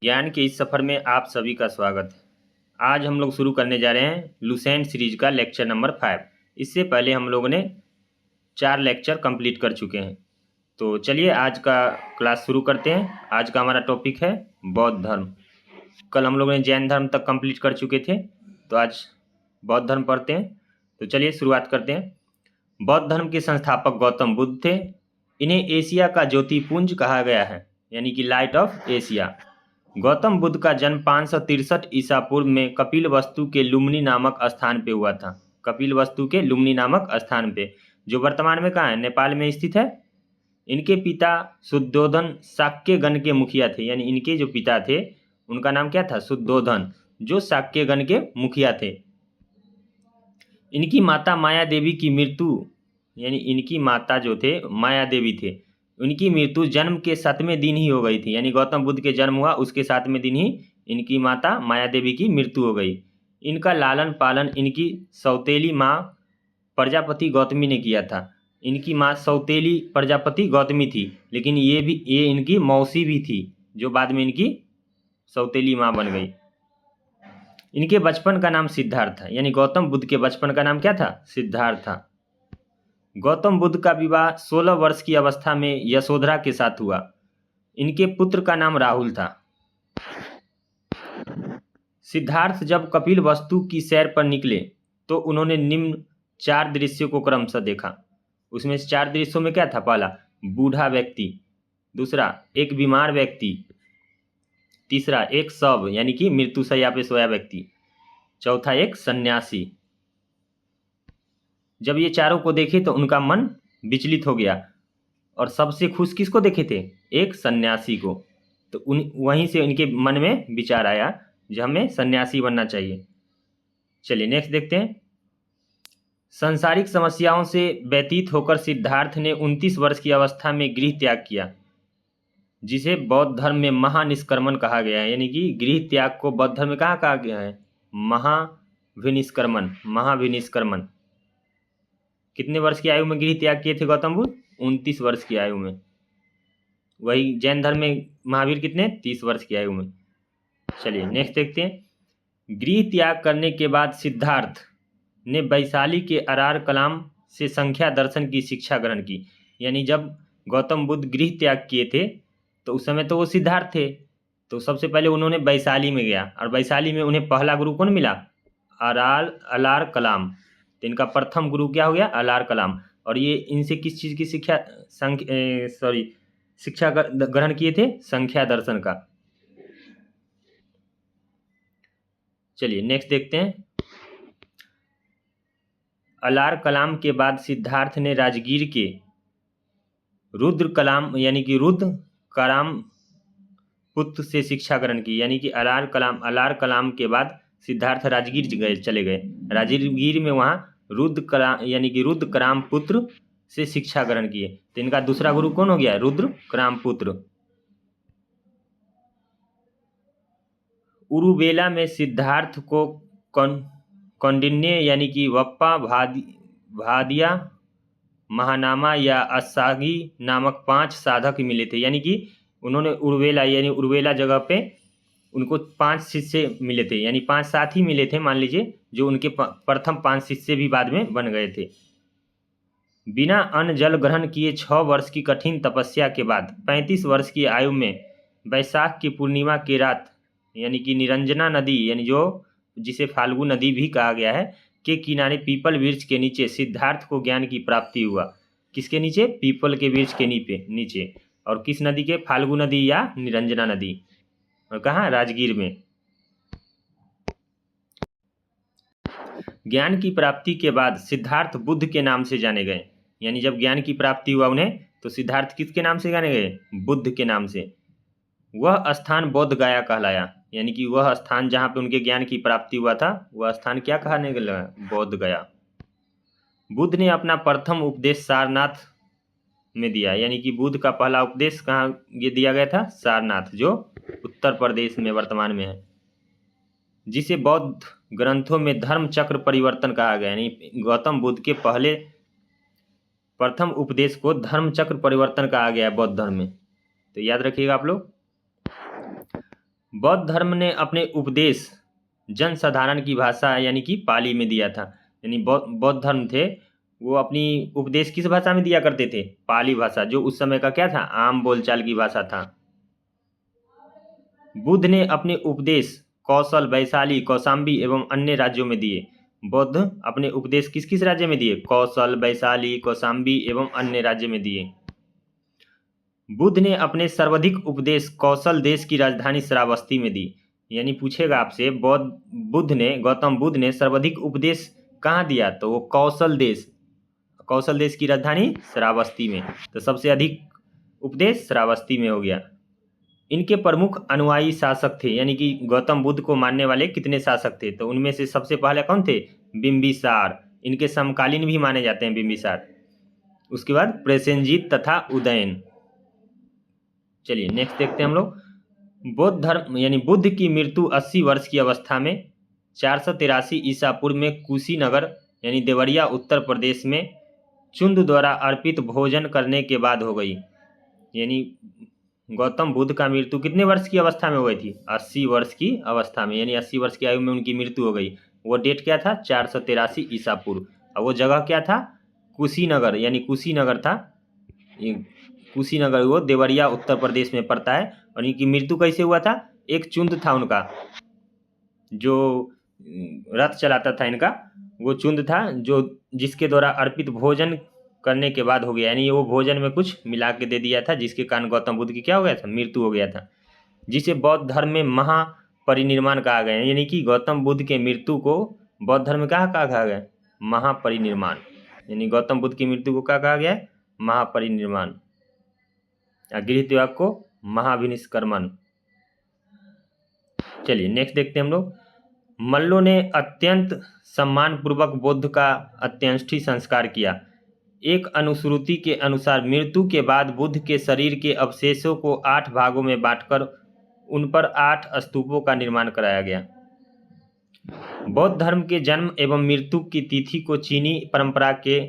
ज्ञान के इस सफ़र में आप सभी का स्वागत है। आज हम लोग शुरू करने जा रहे हैं लुसेंट सीरीज का लेक्चर नंबर 5। इससे पहले हम लोगों ने 4 लेक्चर कंप्लीट कर चुके हैं। तो चलिए आज का क्लास शुरू करते हैं। आज का हमारा टॉपिक है बौद्ध धर्म। कल हम लोगों ने जैन धर्म तक कंप्लीट कर चुके थे, तो आज बौद्ध धर्म पढ़ते हैं। तो चलिए शुरुआत करते हैं। बौद्ध धर्म के संस्थापक गौतम बुद्ध थे। इन्हें एशिया का ज्योतिपुंज कहा गया है, यानी कि light of Asia. Gautam Buddha का जन्म 563 ईसा पूर्व में कपिलवस्तु के लुम्बिनी नामक स्थान पे हुआ था। कपिलवस्तु के लुम्बिनी नामक स्थान पे, जो वर्तमान में कहाँ है, नेपाल में स्थित है। इनके पिता शुद्धोधन शाक्य गण के मुखिया थे, यानी इनके जो पिता थे उनका नाम क्या था, शुद्धोधन, जो शाक्य गण के मुखिया थे। इनकी माता माया देवी की मृत्यु, यानी इनकी माता जो थे माया देवी थे, उनकी मृत्यु जन्म के 7वें दिन ही हो गई थी। यानी गौतम बुद्ध के जन्म हुआ उसके 7वें दिन ही इनकी माता माया देवी की मृत्यु हो गई। इनका लालन पालन इनकी सौतेली माँ प्रजापति गौतमी ने किया था। इनकी माँ सौतेली प्रजापति गौतमी थी, लेकिन ये इनकी मौसी भी थी, जो बाद में इनकी सौतेली माँ बन गई। इनके बचपन का नाम सिद्धार्थ था, यानी गौतम बुद्ध के बचपन का नाम क्या था, सिद्धार्थ था। गौतम बुद्ध का विवाह 16 वर्ष की अवस्था में यशोधरा के साथ हुआ। इनके पुत्र का नाम राहुल था। सिद्धार्थ जब कपिलवस्तु की सैर पर निकले तो उन्होंने निम्न 4 दृश्यों को क्रमशः देखा। उसमें से 4 दृश्यों में क्या था, पहला बूढ़ा व्यक्ति, दूसरा एक बीमार व्यक्ति, तीसरा एक शव यानी कि मृत्युशैया पे सोया व्यक्ति, चौथा एक सन्यासी। जब ये चारों को देखे तो उनका मन विचलित हो गया, और सबसे खुश किसको देखे थे, एक सन्यासी को। तो वहीं से इनके मन में विचार आया जो हमें सन्यासी बनना चाहिए। चलिए नेक्स्ट देखते हैं। सांसारिक समस्याओं से व्यतीत होकर सिद्धार्थ ने 29 वर्ष की अवस्था में गृह त्याग किया, जिसे बौद्ध धर्म में महानिष्क्रमण कहा गया है। यानी कि गृह त्याग को बौद्ध धर्म में कहा गया है, महाविनिष्क्रमण। महाविनिष्क्रमण। कितने वर्ष की आयु में गृह त्याग किए थे गौतम बुद्ध, 29 वर्ष की आयु में। वही जैन धर्म में महावीर कितने, 30 वर्ष की आयु में। चलिए नेक्स्ट देखते हैं। गृह त्याग करने के बाद सिद्धार्थ ने वैशाली के अरार कलाम से संख्या दर्शन की शिक्षा ग्रहण की। यानी जब गौतम बुद्ध गृह त्याग किए थे तो उस समय तो वो सिद्धार्थ थे, तो सबसे पहले उन्होंने वैशाली में गया, और वैशाली में उन्हें पहला गुरु कौन मिला, अलार कलाम। तो इनका प्रथम गुरु क्या हो गया, अलार कलाम। और ये इनसे किस चीज़ की शिक्षा ग्रहण किए थे, संख्या दर्शन का। चलिए नेक्स्ट देखते हैं। अलार कलाम के बाद सिद्धार्थ ने राजगीर के रुद्र कलाम यानी कि रुद्र कराम पुत्र से शिक्षा ग्रहण की। यानी कि अलार कलाम के बाद सिद्धार्थ राजगीर चले गए। राजगीर में वहाँ रुद्र कराम पुत्र से शिक्षा ग्रहण किए। तो इनका दूसरा गुरु कौन हो गया, रुद्र कराम पुत्र। उरुवेला में सिद्धार्थ को कौंडिन्य यानी कि वप्पा भादिया महानामा या असागी नामक 5 साधक मिले थे। यानी कि उन्होंने उरुवेला जगह पे उनको 5 शिष्य मिले थे, यानी 5 साथी मिले थे मान लीजिए, जो उनके प्रथम 5 शिष्य भी बाद में बन गए थे। बिना अन्न जल ग्रहण किए 6 वर्ष की कठिन तपस्या के बाद 35 वर्ष की आयु में वैशाख की पूर्णिमा की रात, यानी कि निरंजना नदी, यानी जिसे फाल्गु नदी भी कहा गया है, के किनारे पीपल वृक्ष के नीचे सिद्धार्थ को ज्ञान की प्राप्ति हुआ। किसके नीचे, पीपल के वृक्ष के नीचे। और किस नदी के, फाल्गु नदी या निरंजना नदी। और कहाँ, राजगीर में। ज्ञान की प्राप्ति के बाद सिद्धार्थ बुद्ध के नाम से जाने गए। यानी जब ज्ञान की प्राप्ति हुआ उन्हें, तो सिद्धार्थ किसके नाम से जाने गए, बुद्ध के नाम से। वह स्थान बोध गया कहलाया। यानी कि वह स्थान जहाँ पे उनके ज्ञान की प्राप्ति हुआ था, वह स्थान क्या कहने लगा, बोध गया। बुद्ध ने अपना प्रथम उपदेश सारनाथ में दिया। यानी कि बुद्ध का पहला उपदेश कहाँ ये दिया गया था, सारनाथ, जो उत्तर प्रदेश में वर्तमान में है, जिसे बौद्ध ग्रंथों में धर्म चक्र परिवर्तन कहा गया। यानी गौतम बुद्ध के पहले प्रथम उपदेश को धर्म चक्र परिवर्तन कहा गया है बौद्ध धर्म में। तो याद रखिएगा आप लोग। बौद्ध धर्म ने अपने उपदेश जनसाधारण की भाषा यानी कि पाली में दिया था। यानी बौद्ध धर्म थे वो अपनी उपदेश किस भाषा में दिया करते थे? पाली भाषा, जो उस समय का क्या था? आम बोलचाल की भाषा था। बुद्ध ने अपने उपदेश कौशल, वैशाली, कौशाम्बी एवं अन्य राज्यों में दिए। बुद्ध अपने उपदेश किस किस राज्य में दिए? कौशल, वैशाली, कौशाम्बी एवं अन्य राज्य में दिए। बुद्ध ने अपने सर्वाधिक उपदेश कौशल देश की राजधानी श्रावस्ती में दी। यानी पूछेगा आपसे गौतम बुद्ध ने सर्वाधिक उपदेश कहाँ दिया? तो वो कौशल देश की राजधानी श्रावस्ती में। तो सबसे अधिक उपदेश श्रावस्ती में हो गया। इनके प्रमुख अनुयायी शासक थे, यानी कि गौतम बुद्ध को मानने वाले कितने शासक थे? तो उनमें से सबसे पहले कौन थे? बिंबिसार। इनके समकालीन भी माने जाते हैं बिंबिसार। उसके बाद प्रसेनजीत तथा उदयन। चलिए नेक्स्ट देखते हैं हम लोग। बौद्ध धर्म यानी बुद्ध की मृत्यु 80 वर्ष की अवस्था में 483 ईसा पूर्व में कुशीनगर यानी देवरिया उत्तर प्रदेश में चुंद द्वारा अर्पित भोजन करने के बाद हो गई। यानी गौतम बुद्ध का मृत्यु कितने वर्ष की अवस्था में हो गई थी? 80 वर्ष की अवस्था में, यानी 80 वर्ष की आयु में उनकी मृत्यु हो गई। वो डेट क्या था? 483 ईसा पूर्व। और वो जगह क्या था? कुशीनगर, यानी कुशीनगर था। कुशीनगर वो देवरिया उत्तर प्रदेश में पड़ता है। और इनकी मृत्यु कैसे हुआ था? एक चुंद था उनका, जो रथ चलाता था इनका, वो चुंद था जो जिसके द्वारा अर्पित भोजन करने के बाद हो गया। यानी वो भोजन में कुछ मिला के दे दिया था, जिसके कारण गौतम बुद्ध की क्या हो गया था? मृत्यु हो गया था, जिसे बौद्ध धर्म में महापरिनिर्वाण कहा गया। यानी कि गौतम बुद्ध के मृत्यु को बौद्ध धर्म में कहा गया? महापरिनिर्वाण। यानी गौतम बुद्ध की मृत्यु को क्या कहा गया? महापरिनिर्वाण। गृह त्याग को महाभिनिष्क्रमण। चलिए नेक्स्ट देखते हैं हम लोग। मल्लों ने अत्यंत सम्मानपूर्वक बुद्ध का अंत्येष्टि संस्कार किया। एक अनुश्रुति के अनुसार मृत्यु के बाद बुद्ध के शरीर के अवशेषों को 8 भागों में बांटकर उन पर 8 स्तूपों का निर्माण कराया गया। बौद्ध धर्म के जन्म एवं मृत्यु की तिथि को चीनी परंपरा के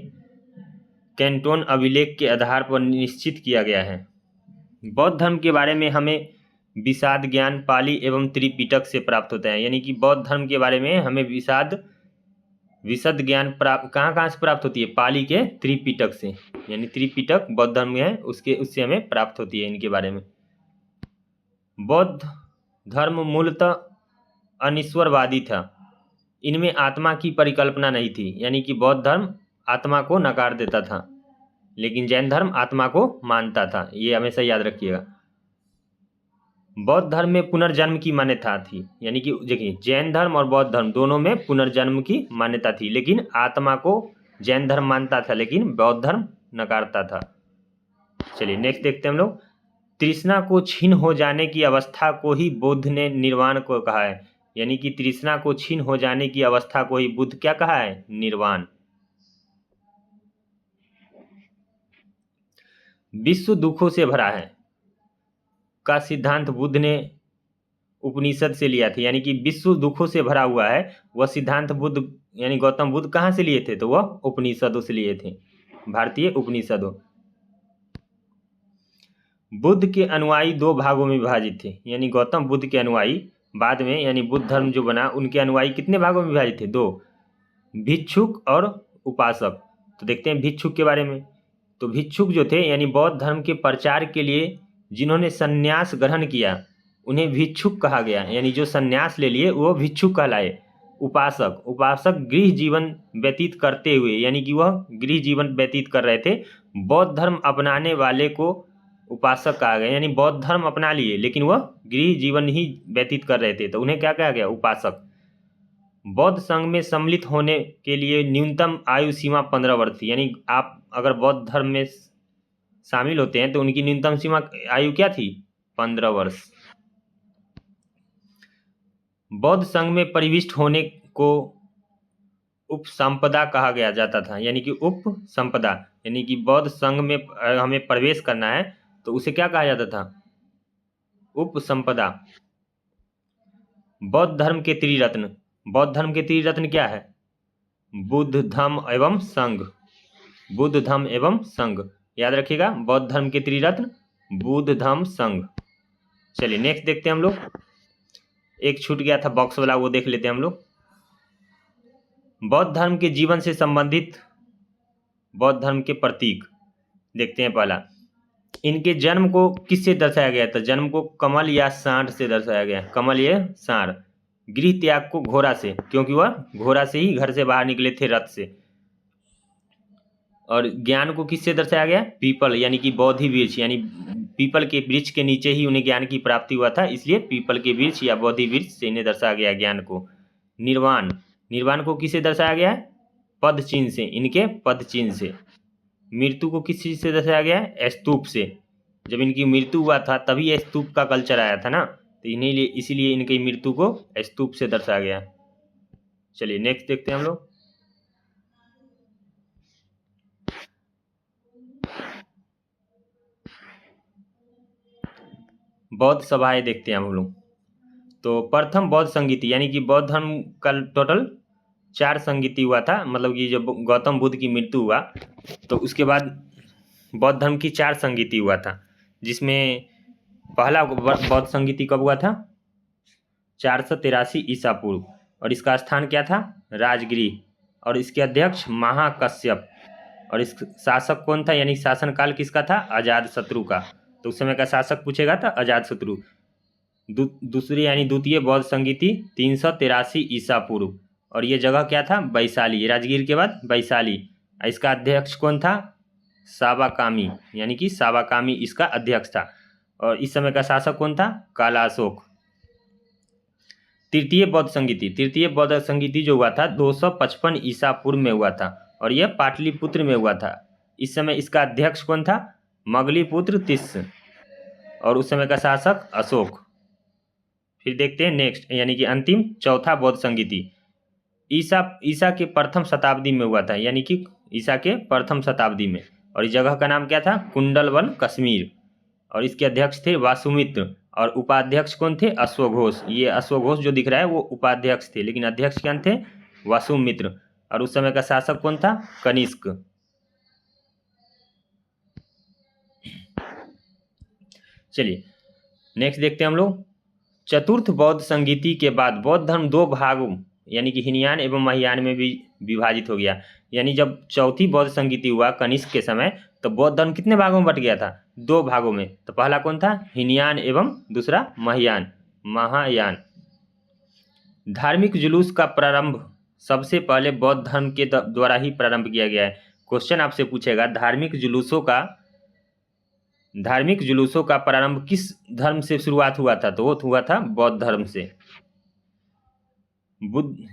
कैंटोन अभिलेख के आधार पर निश्चित किया गया है। बौद्ध धर्म के बारे में हमें विशद ज्ञान पाली एवं त्रिपिटक से प्राप्त होता है। यानी कि बौद्ध धर्म के बारे में हमें विशद ज्ञान कहाँ से प्राप्त होती है? पाली के त्रिपिटक से। यानी त्रिपिटक बौद्ध धर्म में है, उससे हमें प्राप्त होती है इनके बारे में। बौद्ध धर्म मूलतः अनिश्वरवादी था। इनमें आत्मा की परिकल्पना नहीं थी। यानी कि बौद्ध धर्म आत्मा को नकार देता था, लेकिन जैन धर्म आत्मा को मानता था। ये हमेशा याद रखिएगा। बौद्ध धर्म में पुनर्जन्म की मान्यता थी। यानी कि देखिए, जैन धर्म और बौद्ध धर्म दोनों में पुनर्जन्म की मान्यता थी, लेकिन आत्मा को जैन धर्म मानता था, लेकिन बौद्ध धर्म नकारता था। चलिए नेक्स्ट देखते हैं हम लोग। तृष्णा को छीन हो जाने की अवस्था को ही बुद्ध ने निर्वाण को कहा है। यानी कि तृष्णा को छीन हो जाने की अवस्था को ही बुद्ध क्या कहा है? निर्वाण। विश्व दुखों से भरा है का सिद्धांत बुद्ध ने उपनिषद से लिया था। यानी कि विश्व दुखों से भरा हुआ है, वह सिद्धांत बुद्ध यानी गौतम बुद्ध कहाँ से लिए थे? तो वह उपनिषदों से लिए थे, भारतीय उपनिषदों। बुद्ध के अनुयायी 2 भागों में विभाजित थे। यानी गौतम बुद्ध के अनुयायी बाद में, यानी बुद्ध धर्म जो बना, उनके अनुयायी कितने भागों में विभाजित थे? 2, भिक्षुक और उपासक। तो देखते हैं भिक्षुक के बारे में। तो भिक्षुक जो थे, यानी बौद्ध धर्म के प्रचार के लिए जिन्होंने संन्यास ग्रहण किया, उन्हें भिक्षुक कहा गया। यानी जो संन्यास ले लिए वो भिक्षुक कहलाए। उपासक गृह जीवन व्यतीत करते हुए, यानी कि वह गृह जीवन व्यतीत कर रहे थे, बौद्ध धर्म अपनाने वाले को उपासक कहा गया। यानी बौद्ध धर्म अपना लिए लेकिन वह गृह जीवन ही व्यतीत कर रहे थे, तो उन्हें क्या कहा गया? उपासक। बौद्ध संघ में सम्मिलित होने के लिए न्यूनतम आयु सीमा 15 वर्ष थी। यानी आप अगर बौद्ध धर्म में शामिल होते हैं तो उनकी न्यूनतम सीमा आयु क्या थी? 15 वर्ष। बौद्ध संघ में प्रविष्ट होने को उपसंपदा कहा गया जाता था। यानी कि उपसंपदा, यानी कि बौद्ध संघ में हमें प्रवेश करना है तो उसे क्या कहा जाता था? उपसंपदा। बौद्ध धर्म के त्रिरत्न क्या है? बुद्ध धम्म एवं संघ। याद रखिएगा, बौद्ध धर्म के त्रिरत्न बुद्ध धम्म संघ। चलिए नेक्स्ट देखते हैं हम लोग। एक छूट गया था बॉक्स वाला, वो देख लेते हैं हम लोग। बौद्ध धर्म के जीवन से संबंधित बौद्ध धर्म के प्रतीक देखते हैं। पहला, इनके जन्म को किससे दर्शाया गया था? जन्म को कमल या सांड से दर्शाया गया। कमल या सांड। गृह त्याग को घोड़ा से, क्योंकि वह घोड़ा से ही घर से बाहर निकले थे, रथ से। और ज्ञान को किससे दर्शाया गया? पीपल यानी कि बोधि वृक्ष, यानी पीपल के वृक्ष के नीचे ही उन्हें ज्ञान की प्राप्ति हुआ था, इसलिए पीपल के वृक्ष या बोधि वृक्ष से इन्हें दर्शाया गया ज्ञान को। निर्वाण, निर्वाण को किससे दर्शाया गया है? पद चिन्ह से, इनके पद चिन्ह से। मृत्यु को किस चीज से दर्शाया गया है? स्तूप से। जब इनकी मृत्यु हुआ था तभी स्तूप का कल्चर आया था ना, तो इन्हीं लिए इसीलिए इनकी मृत्यु को स्तूप से दर्शाया गया। चलिए नेक्स्ट देखते हैं हम लोग। बौद्ध सभाएं देखते हैं हम लोग। तो प्रथम बौद्ध संगीति, यानी कि बौद्ध धर्म का टोटल 4 संगीति हुआ था। मतलब कि जब गौतम बुद्ध की मृत्यु हुआ तो उसके बाद बौद्ध धर्म की 4 संगीति हुआ था, जिसमें पहला बौद्ध संगीति कब हुआ था? 483 ईसा पूर्व। और इसका स्थान क्या था? राजगृह। और इसके अध्यक्ष महाकश्यप। और इस शासक कौन था, यानी शासनकाल किसका था? अजातशत्रु का। तो उस समय का शासक पूछेगा था अजातशत्रु। दूसरी यानी द्वितीय बौद्ध संगीति 383 ईसा पूर्व। और ये जगह क्या था? वैशाली। राजगीर के बाद वैशाली। इसका अध्यक्ष कौन था? सावाकामी, यानी कि सावाकामी इसका अध्यक्ष था। और इस समय का शासक कौन था? कालाशोक। तृतीय बौद्ध संगीति जो हुआ था 255 ईसा पूर्व में हुआ था, और यह पाटलिपुत्र में हुआ था। इस समय इसका अध्यक्ष कौन था? मगलीपुत्र तिस्स। और उस समय का शासक अशोक। फिर देखते हैं नेक्स्ट, यानी कि अंतिम चौथा बौद्ध संगीति ईसा के प्रथम शताब्दी में हुआ था, यानी कि ईसा के प्रथम शताब्दी में। और इस जगह का नाम क्या था? कुंडलवन, कश्मीर। और इसके अध्यक्ष थे वासुमित्र, और उपाध्यक्ष कौन थे? अश्वघोष। ये अश्वघोष जो दिख रहा है वो उपाध्यक्ष थे, लेकिन अध्यक्ष कौन थे? वासुमित्र। और उस समय का शासक कौन था? कनिष्क। चलिए नेक्स्ट देखते हैं हम लोग। चतुर्थ बौद्ध संगीति के बाद बौद्ध धर्म 2 भागों, यानी कि हीनयान एवं महायान में भी विभाजित हो गया। यानी जब चौथी बौद्ध संगीति हुआ कनिष्क के समय, तो बौद्ध धर्म कितने भागों में बट गया था? 2 भागों में। तो पहला कौन था? हीनयान एवं दूसरा महायान। धार्मिक जुलूस का प्रारंभ सबसे पहले बौद्ध धर्म के द्वारा ही प्रारंभ किया गया है। क्वेश्चन आपसे पूछेगा धार्मिक जुलूसों का प्रारंभ किस धर्म से शुरुआत हुआ था? तो वो हुआ था बौद्ध धर्म से।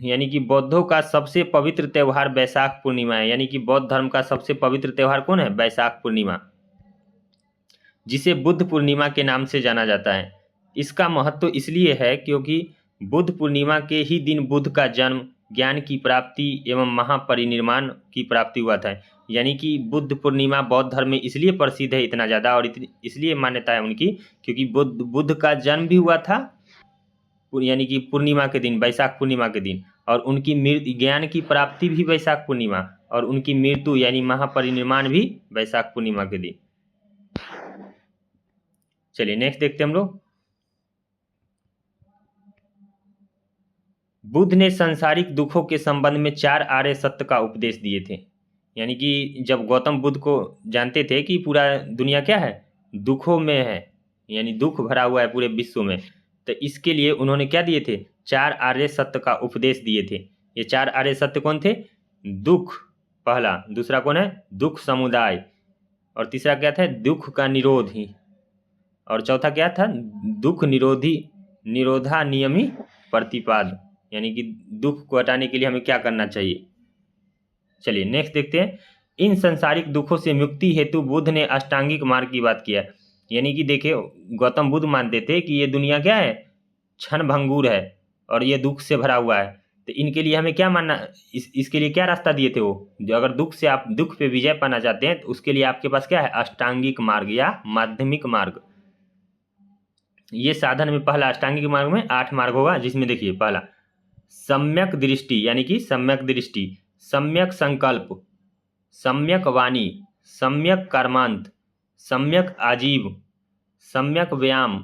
यानी कि बौद्धों का सबसे पवित्र त्यौहार बैसाख पूर्णिमा है। यानी कि बौद्ध धर्म का सबसे पवित्र त्यौहार कौन है? बैसाख पूर्णिमा, जिसे बुद्ध पूर्णिमा के नाम से जाना जाता है। इसका महत्व इसलिए है क्योंकि बुद्ध पूर्णिमा के ही दिन बुद्ध का जन्म, ज्ञान की प्राप्ति एवं महापरिनिर्वाण की प्राप्ति हुआ था। यानी कि बुद्ध पूर्णिमा बौद्ध धर्म में इसलिए प्रसिद्ध है इतना ज़्यादा, और इसलिए मान्यता है उनकी, क्योंकि बुद्ध का जन्म भी हुआ था यानी कि पूर्णिमा के दिन, बैसाख पूर्णिमा के दिन। और उनकी ज्ञान की प्राप्ति भी बैसाख पूर्णिमा, और उनकी मृत्यु यानी महापरिनिर्वाण भी बैसाख पूर्णिमा के दिन। चलिए नेक्स्ट देखते हैं हम लोग। बुद्ध ने सांसारिक दुखों के संबंध में 4 आर्य सत्य का उपदेश दिए थे। यानी कि जब गौतम बुद्ध को जानते थे कि पूरा दुनिया क्या है? दुखों में है, यानी दुख भरा हुआ है पूरे विश्व में, तो इसके लिए उन्होंने क्या दिए थे? 4 आर्य सत्य का उपदेश दिए थे। ये 4 आर्य सत्य कौन थे? दुख पहला, दूसरा कौन है? दुख समुदाय, और तीसरा क्या था? दुख का निरोधी, और चौथा क्या था? दुख निरोधा नियमी प्रतिपाद, यानी कि दुख को हटाने के लिए हमें क्या करना चाहिए। चलिए नेक्स्ट देखते हैं। इन संसारिक दुखों से मुक्ति हेतु बुद्ध ने अष्टांगिक मार्ग की बात किया। यानी कि देखिए गौतम बुद्ध मानते थे कि ये दुनिया क्या है? क्षण भंगुर है और ये दुख से भरा हुआ है। तो इनके लिए हमें क्या मानना, इसके लिए क्या रास्ता दिए थे वो? जो अगर आप दुख पे विजय पाना चाहते हैं तो उसके लिए आपके पास क्या है? अष्टांगिक मार्ग या माध्यमिक मार्ग। ये साधन में पहला अष्टांगिक मार्ग में 8 मार्ग होगा, जिसमें देखिए पहला सम्यक दृष्टि, यानी कि सम्यक दृष्टि, सम्यक संकल्प, सम्यक वाणी, सम्यक कर्मांत, सम्यक आजीव, सम्यक व्यायाम,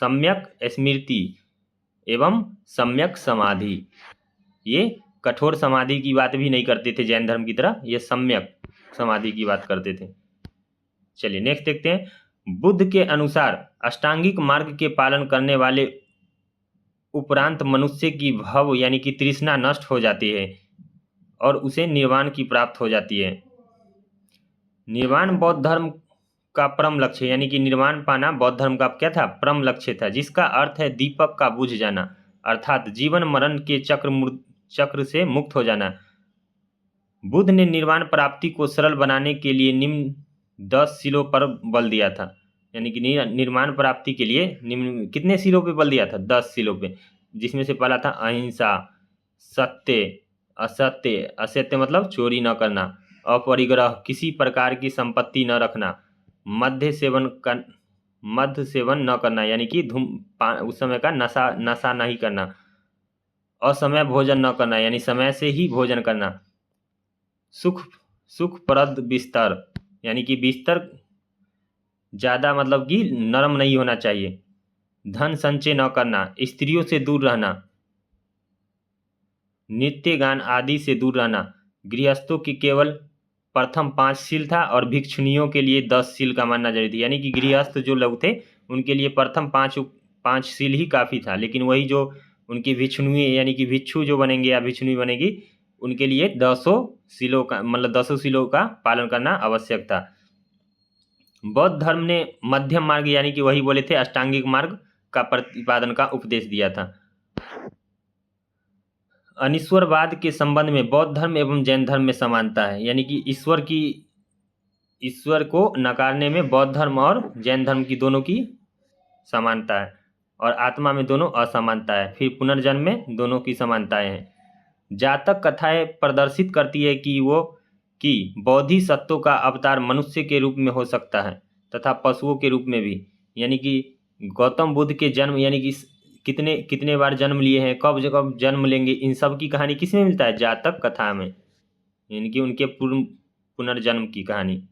सम्यक स्मृति, एवं सम्यक समाधि। ये कठोर समाधि की बात भी नहीं करते थे जैन धर्म की तरह, ये सम्यक समाधि की बात करते थे। चलिए नेक्स्ट देखते हैं। बुद्ध के अनुसार अष्टांगिक मार्ग के पालन करने वाले उपरांत मनुष्य की भव यानी कि तृष्णा नष्ट हो जाती है और उसे निर्वाण की प्राप्त हो जाती है। निर्वाण बौद्ध धर्म का परम लक्ष्य, यानी कि निर्वाण पाना बौद्ध धर्म का क्या था? परम लक्ष्य था, जिसका अर्थ है दीपक का बुझ जाना, अर्थात जीवन मरण के चक्र से मुक्त हो जाना। बुद्ध ने निर्वाण प्राप्ति को सरल बनाने के लिए निम्न 10 शीलों पर बल दिया था। यानी कि निर्वाण प्राप्ति के लिए निम्न कितने शीलों पे बल दिया था? 10 शीलों पे, जिसमें से पहला था अहिंसा, सत्य, असत्य, असत्य मतलब चोरी न करना, अपरिग्रह किसी प्रकार की संपत्ति न रखना, मद्य सेवन न करना यानी कि उस समय का नशा नहीं करना, असमय भोजन न करना यानी समय से ही भोजन करना, सुखप्रद बिस्तर यानी कि बिस्तर ज़्यादा मतलब कि नरम नहीं होना चाहिए, धन संचय न करना, स्त्रियों से दूर रहना, नृत्य गान आदि से दूर रहना। गृहस्थों की केवल प्रथम 5 शील था और भिक्षुणियों के लिए 10 शील का मानना जरूरी थी। यानी कि गृहस्थ जो लोग थे उनके लिए प्रथम 5 शील ही काफ़ी था, लेकिन वही जो उनकी भिक्षुणी यानी कि भिक्षु जो बनेंगे या भिक्षुणी बनेगी उनके लिए 10 शीलों का मतलब 10 शीलों का पालन करना आवश्यक था। बौद्ध धर्म ने मध्यम मार्ग यानी कि वही बोले थे अष्टांगिक मार्ग का प्रतिपादन का उपदेश दिया था। अनीश्वरवाद के संबंध में बौद्ध धर्म एवं जैन धर्म में समानता है, यानी कि ईश्वर को नकारने में बौद्ध धर्म और जैन धर्म की दोनों की समानता है, और आत्मा में दोनों असमानता है। फिर पुनर्जन्म में दोनों की समानताएं हैं। जातक कथाएं प्रदर्शित करती है कि बोधिसत्वों का अवतार मनुष्य के रूप में हो सकता है तथा पशुओं के रूप में भी। यानी कि गौतम बुद्ध के जन्म यानी कि कितने बार जन्म लिए हैं, कब जन्म लेंगे, इन सब की कहानी किस में मिलता है? जातक कथा में, यानी कि उनके पुनर्जन्म की कहानी।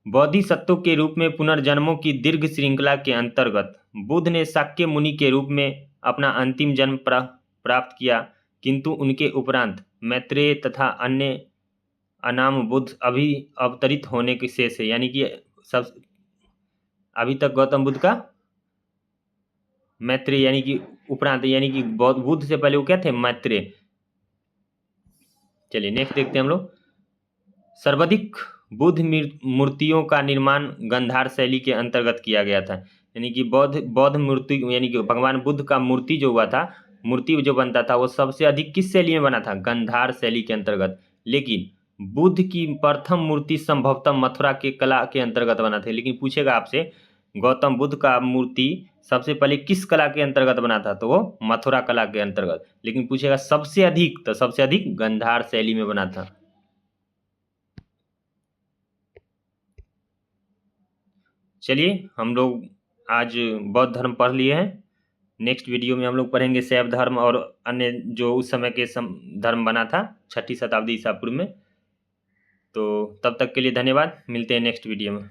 बोधिसत्वों के रूप में पुनर्जन्मों की दीर्घ श्रृंखला के अंतर्गत बुद्ध ने शाक्य मुनि के रूप में अपना अंतिम जन्म प्राप्त किया, किंतु उनके उपरांत मैत्रेय तथा अन्य अनाम बुद्ध अभी अवतरित होने के शेष है। यानी कि सब अभी तक गौतम बुद्ध का मैत्रेय यानी कि उपरांत, यानी कि बुद्ध से पहले वो क्या थे? मैत्रेय। चलिए नेक्स्ट देखते हैं हम लोग। सर्वाधिक बुद्ध मूर्तियों का निर्माण गंधार शैली के अंतर्गत किया गया था। यानी कि बौद्ध मूर्ति यानी कि भगवान बुद्ध का मूर्ति जो हुआ था, मूर्ति जो बनता था वो सबसे अधिक किस शैली में बना था? गंधार शैली के अंतर्गत। लेकिन बुद्ध की प्रथम मूर्ति संभवतः मथुरा के कला के अंतर्गत बना था। लेकिन पूछेगा आपसे गौतम बुद्ध का मूर्ति सबसे पहले किस कला के अंतर्गत बना था? तो वो मथुरा कला के अंतर्गत। लेकिन पूछेगा सबसे अधिक, तो सबसे अधिक गंधार शैली में बना था। चलिए हम लोग आज बौद्ध धर्म पढ़ लिए हैं। नेक्स्ट वीडियो में हम लोग पढ़ेंगे शैव धर्म और अन्य जो उस समय के धर्म बना था 6ठी शताब्दी ईसा पूर्व में। तो तब तक के लिए धन्यवाद, मिलते हैं नेक्स्ट वीडियो में।